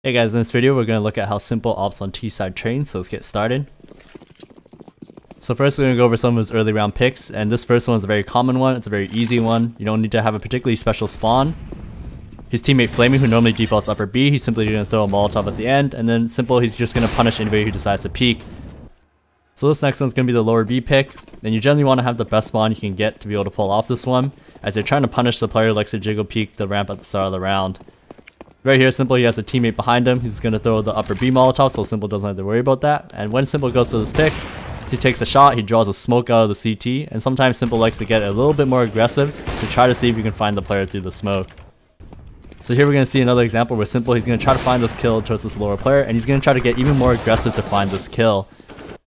Hey guys, in this video we're going to look at how simple ops on T-side trains, so let's get started. So first we're going to go over some of his early round picks, and this first one is a very common one, it's a very easy one. You don't need to have a particularly special spawn. His teammate Flaming, who normally defaults upper B, he's simply going to throw a Molotov at the end, and then simple, he's just going to punish anybody who decides to peek. So this next one's going to be the lower B pick, and you generally want to have the best spawn you can get to be able to pull off this one, as you're trying to punish the player who likes to jiggle peek the ramp at the start of the round. Right here, Simple, he has a teammate behind him. He's going to throw the upper B Molotov, so Simple doesn't have to worry about that. And when Simple goes for this pick, he takes a shot, he draws a smoke out of the CT, and sometimes Simple likes to get a little bit more aggressive to try to see if you can find the player through the smoke. So here we're going to see another example where Simple, he's going to try to find this kill towards this lower player, and he's going to try to get even more aggressive to find this kill.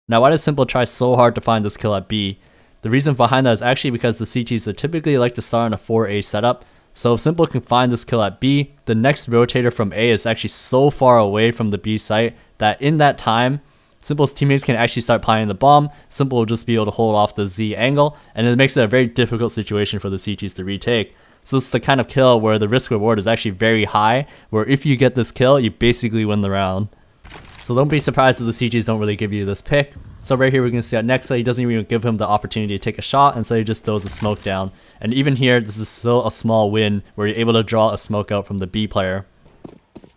Now why does Simple try so hard to find this kill at B? The reason behind that is actually because the CTs would typically like to start on a 4A setup. So if Simple can find this kill at B, the next rotator from A is actually so far away from the B site that in that time, Simple's teammates can actually start planting the bomb. Simple will just be able to hold off the Z angle, and it makes it a very difficult situation for the CTs to retake. So this is the kind of kill where the risk reward is actually very high, where if you get this kill, you basically win the round. So don't be surprised if the CTs don't really give you this pick. So right here we're going to see that next he doesn't even give him the opportunity to take a shot, and so he just throws a smoke down. And even here, this is still a small win where you're able to draw a smoke out from the B player.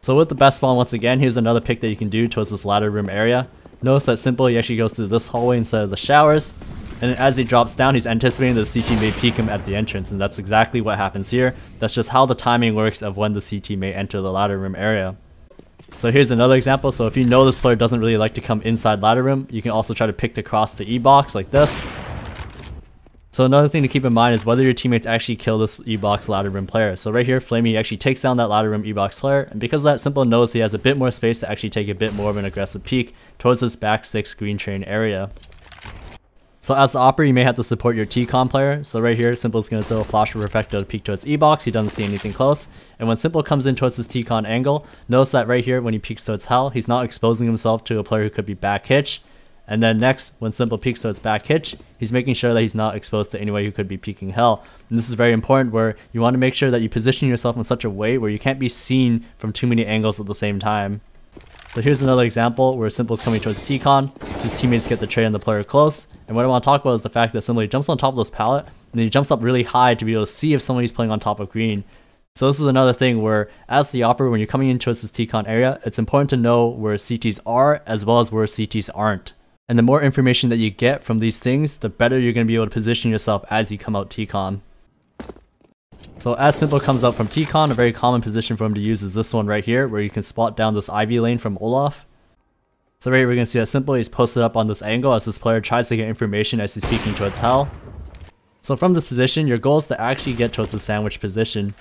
So with the best spawn, once again, here's another pick that you can do towards this ladder room area. Notice that Simple, he actually goes through this hallway instead of the showers. And then as he drops down, he's anticipating that the CT may peek him at the entrance, and that's exactly what happens here. That's just how the timing works of when the CT may enter the ladder room area. So here's another example. So if you know this player doesn't really like to come inside ladder room, you can also try to pick across the ebox like this. So another thing to keep in mind is whether your teammates actually kill this ebox ladder room player. So right here, Flamey actually takes down that ladder room ebox player, and because of that, Simple knows he has a bit more space to actually take a bit more of an aggressive peek towards this back 6 green train area. So as the AWPer, you may have to support your T-Con player. So right here, Simple's going to throw a flash for Perfecto to peek towards ebox. He doesn't see anything close. And when Simple comes in towards his T-Con angle, notice that right here, when he peeks towards hell, he's not exposing himself to a player who could be back hitch. And then next, when Simple peeks towards back hitch, he's making sure that he's not exposed to anyone who could be peeking hell. And this is very important, where you want to make sure that you position yourself in such a way where you can't be seen from too many angles at the same time. So here's another example where Simple's coming towards T-Con, his teammates get the trade on the player close, and what I want to talk about is the fact that Simple jumps on top of this pallet, and then he jumps up really high to be able to see if somebody's playing on top of green. So this is another thing where, as the AWPer, when you're coming in towards this T-Con area, it's important to know where CTs are as well as where CTs aren't. And the more information that you get from these things, the better you're going to be able to position yourself as you come out T-Con. So as Simple comes out from T-Con, a very common position for him to use is this one right here, where you can spot down this ivy lane from Olof. So right here we're going to see that Simple, he's posted up on this angle as this player tries to get information as he's peeking towards hell. So from this position, your goal is to actually get towards the sandwich position.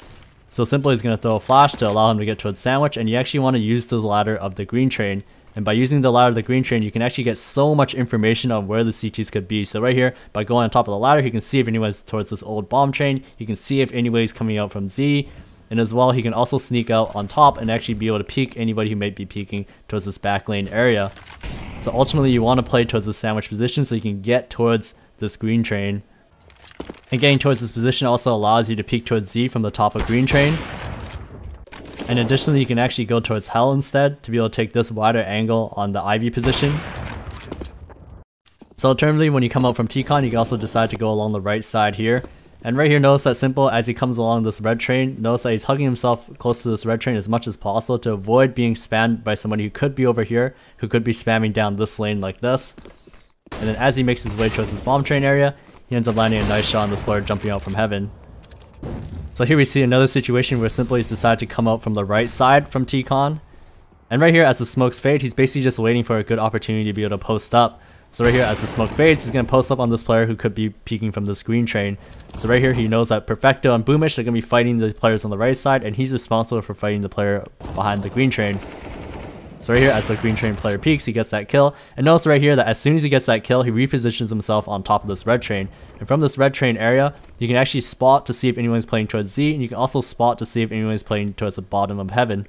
So Simple is going to throw a flash to allow him to get towards sandwich, and you actually want to use the ladder of the green train. And by using the ladder of the green train, you can actually get so much information on where the CTs could be. So right here, by going on top of the ladder, he can see if anyone's towards this old bomb train. He can see if anybody's coming out from Z. And as well, he can also sneak out on top and actually be able to peek anybody who might be peeking towards this back lane area. So ultimately, you want to play towards the sandwich position so you can get towards this green train. And getting towards this position also allows you to peek towards Z from the top of green train. And additionally, you can actually go towards hell instead to be able to take this wider angle on the ivy position. So alternatively, when you come out from T-Con, you can also decide to go along the right side here. And right here, notice that Simple, as he comes along this red train, notice that he's hugging himself close to this red train as much as possible to avoid being spammed by somebody who could be over here, who could be spamming down this lane like this. And then as he makes his way towards this bomb train area, he ends up landing a nice shot on this player jumping out from heaven. So here we see another situation where Simple has decided to come out from the right side from T-Con. And right here, as the smokes fade, he's basically just waiting for a good opportunity to be able to post up. So right here, as the smoke fades, he's going to post up on this player who could be peeking from this green train. So right here, he knows that Perfecto and Boomish are going to be fighting the players on the right side, and he's responsible for fighting the player behind the green train. So right here, as the green train player peeks, he gets that kill. And notice right here that as soon as he gets that kill, he repositions himself on top of this red train. And from this red train area, you can actually spot to see if anyone's playing towards Z, and you can also spot to see if anyone's playing towards the bottom of heaven.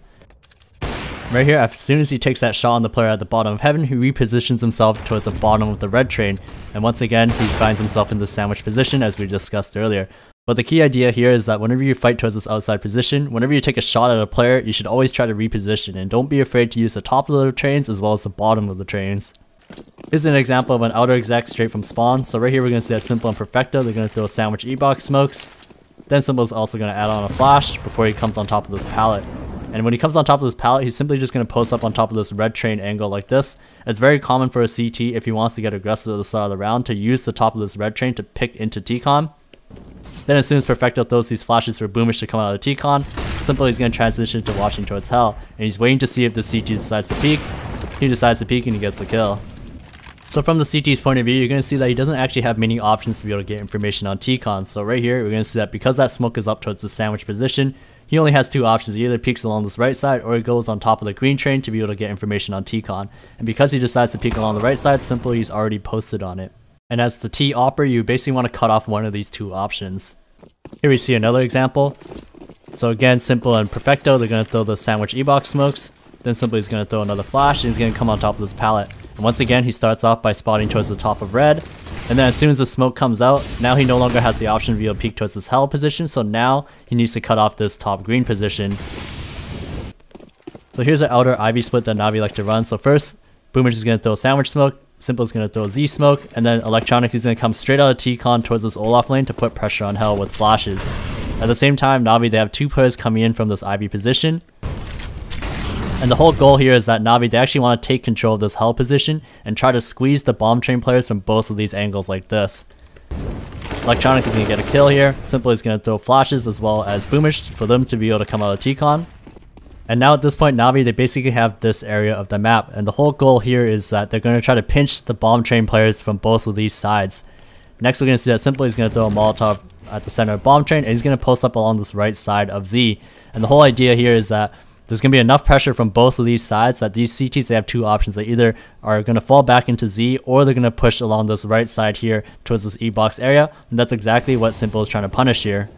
Right here, as soon as he takes that shot on the player at the bottom of heaven, he repositions himself towards the bottom of the red train. And once again, he finds himself in the sandwich position as we discussed earlier. But the key idea here is that whenever you fight towards this outside position, whenever you take a shot at a player, you should always try to reposition, and don't be afraid to use the top of the trains as well as the bottom of the trains. Here's an example of an outer exec straight from spawn. So right here we're going to see that s1mple and Perfecto, they're going to throw sandwich ebox smokes. Then s1mple is also going to add on a flash before he comes on top of this pallet. And when he comes on top of this pallet, he's simply just going to post up on top of this red train angle like this. It's very common for a CT, if he wants to get aggressive at the start of the round, to use the top of this red train to pick into T-con. Then as soon as Perfecto throws these flashes for Boomish to come out of T-con, s1mple is going to transition to watching towards hell. And he's waiting to see if the CT decides to peek. He decides to peek and he gets the kill. So from the CT's point of view, you're going to see that he doesn't actually have many options to be able to get information on T-con. So right here, we're going to see that because that smoke is up towards the sandwich position, he only has two options. He either peeks along this right side or he goes on top of the green train to be able to get information on T-con. And because he decides to peek along the right side, s1mple he's already posted on it. And as the To AWPer, you basically want to cut off one of these two options. Here we see another example. So again, s1mple and Perfecto, they're going to throw the sandwich ebox smokes. Then s1mple is going to throw another flash and he's going to come on top of this pallet. And once again, he starts off by spotting towards the top of red. And then as soon as the smoke comes out, now he no longer has the option to be able to peek towards this hell position. So now he needs to cut off this top green position. So here's the outer ivy split that Navi like to run. So first, Boomish is going to throw sandwich smoke. s1mple is going to throw Z smoke. And then Electronic is going to come straight out of T-con towards this olof lane to put pressure on hell with flashes. At the same time, Navi, they have two players coming in from this ivy position. And the whole goal here is that Navi, they actually want to take control of this hell position and try to squeeze the bomb train players from both of these angles like this. Electronic is going to get a kill here. s1mple is going to throw flashes as well as Boomish for them to be able to come out of T-con. And now at this point, Navi, they basically have this area of the map. And the whole goal here is that they're going to try to pinch the bomb train players from both of these sides. Next, we're going to see that s1mple is going to throw a Molotov at the center of bomb train and he's going to post up along this right side of Z. And the whole idea here is that there's going to be enough pressure from both of these sides that these CTs, they have two options. They either are going to fall back into Z or they're going to push along this right side here towards this ebox area. And that's exactly what s1mple is trying to punish here.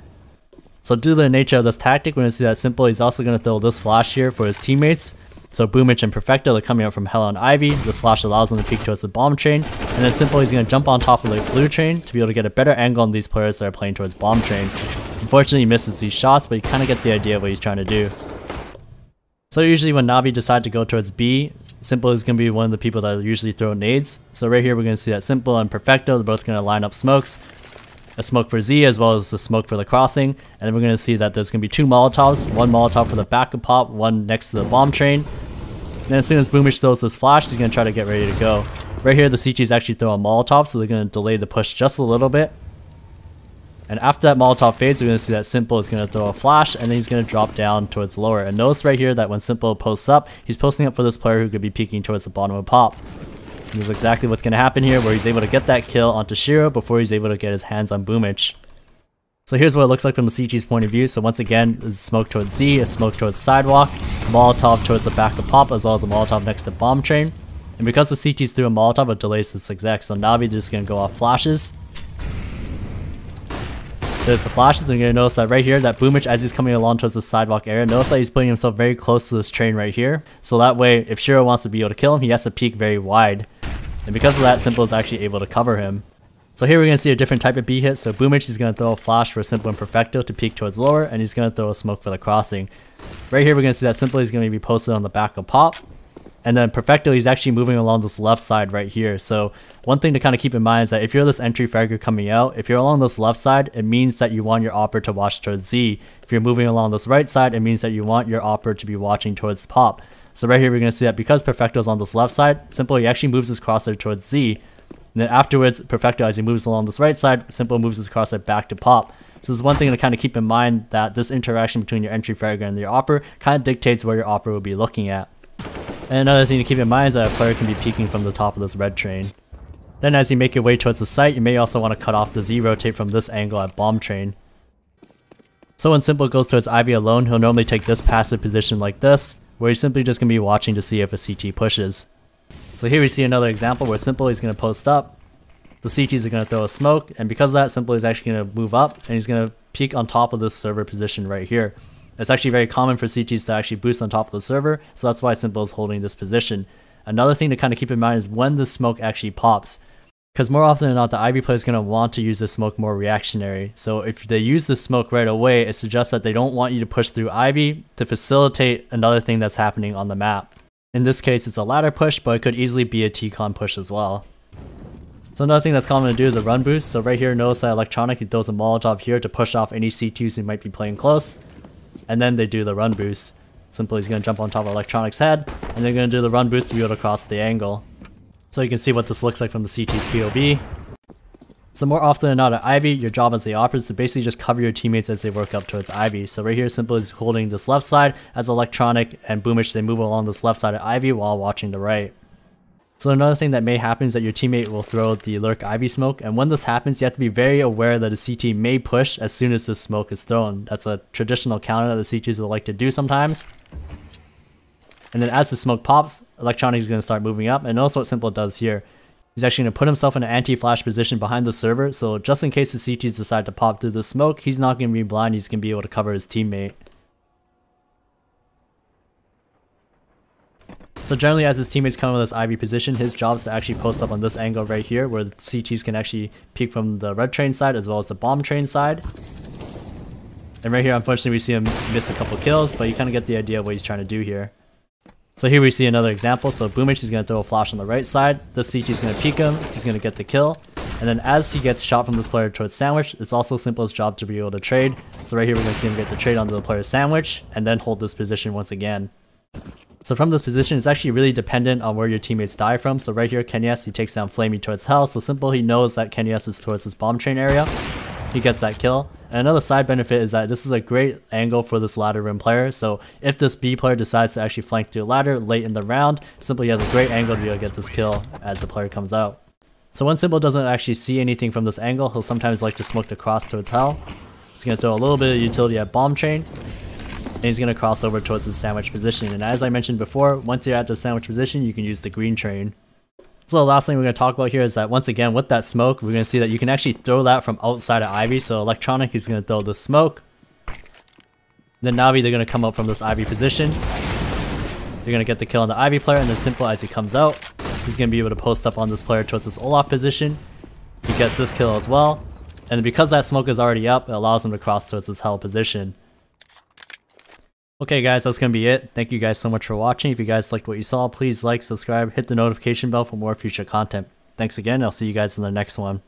So due to the nature of this tactic, we're going to see that s1mple is also going to throw this flash here for his teammates. So Boomish and Perfecto, they're coming out from hell on Ivy. This flash allows them to peek towards the bomb train. And then s1mple is going to jump on top of the blue train to be able to get a better angle on these players that are playing towards bomb train. Unfortunately, he misses these shots, but you kind of get the idea of what he's trying to do. So usually when Navi decide to go towards B, s1mple is going to be one of the people that usually throw nades. So right here we're going to see that s1mple and Perfecto, they're both going to line up smokes. A smoke for Z as well as the smoke for the crossing. And then we're going to see that there's going to be two Molotovs. One Molotov for the backup pop, one next to the bomb train. And then as soon as Boomish throws this flash, he's going to try to get ready to go. Right here the CTs actually throw a Molotov, so they're going to delay the push just a little bit. And after that Molotov fades, we're going to see that s1mple is going to throw a flash and then he's going to drop down towards lower. And notice right here that when s1mple posts up, he's posting up for this player who could be peeking towards the bottom of pop. And this is exactly what's going to happen here, where he's able to get that kill onto Shiro before he's able to get his hands on Boomish. So here's what it looks like from the CT's point of view. So once again, there's smoke towards Z, a smoke towards sidewalk, Molotov towards the back of pop, as well as a Molotov next to bomb train. And because the CT's threw a Molotov, it delays this exec. So Navi just going to go off flashes. There's the flashes, and you're going to notice that right here, that Boomish, as he's coming along towards the sidewalk area, notice that he's putting himself very close to this train right here. So that way, if Shiro wants to be able to kill him, he has to peek very wide. And because of that, s1mple is actually able to cover him. So here we're going to see a different type of B hit. So Boomish is going to throw a flash for s1mple and Perfecto to peek towards lower, and he's going to throw a smoke for the crossing. Right here, we're going to see that s1mple is going to be posted on the back of pop. And then Perfecto, he's actually moving along this left side right here. So one thing to kind of keep in mind is that if you're this entry fragger coming out, if you're along this left side, it means that you want your AWPer to watch towards Z. If you're moving along this right side, it means that you want your AWPer to be watching towards pop. So right here, we're going to see that because Perfecto's on this left side, s1mple, he actually moves his crosshair towards Z. And then afterwards, Perfecto, as he moves along this right side, s1mple moves his crosshair back to pop. So there's one thing to kind of keep in mind, that this interaction between your entry fragger and your AWPer kind of dictates where your AWPer will be looking at. And another thing to keep in mind is that a player can be peeking from the top of this red train. Then as you make your way towards the site, you may also want to cut off the Z rotate from this angle at bomb train. So when s1mple goes towards Ivy alone, he'll normally take this passive position like this, where he's simply just going to be watching to see if a CT pushes. So here we see another example where s1mple is going to post up, the CTs are going to throw a smoke, and because of that, s1mple is actually going to move up, and he's going to peek on top of this server position right here. It's actually very common for CTs to actually boost on top of the server, so that's why s1mple is holding this position. Another thing to kind of keep in mind is when the smoke actually pops. Because more often than not, the Ivy player is going to want to use the smoke more reactionary. So if they use the smoke right away, it suggests that they don't want you to push through Ivy to facilitate another thing that's happening on the map. In this case, it's a ladder push, but it could easily be a T-con push as well. So another thing that's common to do is a run boost. So right here, notice that Electronic, he throws a Molotov here to push off any C2s who might be playing close. And then they do the run boost. Simply, he's going to jump on top of Electronic's head, and they're going to do the run boost to be able to cross the angle. So you can see what this looks like from the CT's POV. So more often than not at Ivy, your job as the AWPer is to basically just cover your teammates as they work up towards Ivy. So right here, Simple is holding this left side as Electronic and Boomish, they move along this left side of Ivy while watching the right. So another thing that may happen is that your teammate will throw the Lurk Ivy smoke, and when this happens, you have to be very aware that a CT may push as soon as this smoke is thrown. That's a traditional counter that the CTs will like to do sometimes. And then as the smoke pops, Electronic is going to start moving up, and notice what Simple does here. He's actually going to put himself in an anti-flash position behind the server, so just in case the CTs decide to pop through the smoke, he's not going to be blind, he's going to be able to cover his teammate. So generally, as his teammates come in this Ivy position, his job is to actually post up on this angle right here, where the CTs can actually peek from the red train side as well as the bomb train side. And right here, unfortunately, we see him miss a couple kills, but you kind of get the idea of what he's trying to do here. So here we see another example. So Boomish is going to throw a flash on the right side. This CT is going to peek him. He's going to get the kill. And then as he gets shot from this player towards Sandwich, it's also Simple's job to be able to trade. So right here, we're going to see him get the trade onto the player's Sandwich and then hold this position once again. So from this position, it's actually really dependent on where your teammates die from. So right here, Kenny's, he takes down Flamey towards Hell. So Simple, he knows that Kenny's is towards this bomb train area. He gets that kill. And another side benefit is that this is a great angle for this ladder rim player. So if this B player decides to actually flank through a ladder late in the round, Simple has a great angle to be able to get this kill as the player comes out. So when Simple doesn't actually see anything from this angle, he'll sometimes like to smoke the cross towards Hell. He's going to throw a little bit of utility at bomb train. And he's going to cross over towards his sandwich position. And as I mentioned before, once you're at the sandwich position, you can use the green train. So the last thing we're going to talk about here is that once again, with that smoke, we're going to see that you can actually throw that from outside of Ivy. So Electronic is going to throw the smoke. Then Navi, they're going to come up from this Ivy position. They're going to get the kill on the Ivy player, and then Simple, as he comes out, he's going to be able to post up on this player towards this Olof position. He gets this kill as well. And because that smoke is already up, it allows him to cross towards this Hell position. Okay guys, that's going to be it. Thank you guys so much for watching. If you guys liked what you saw, please like, subscribe, hit the notification bell for more future content. Thanks again, I'll see you guys in the next one.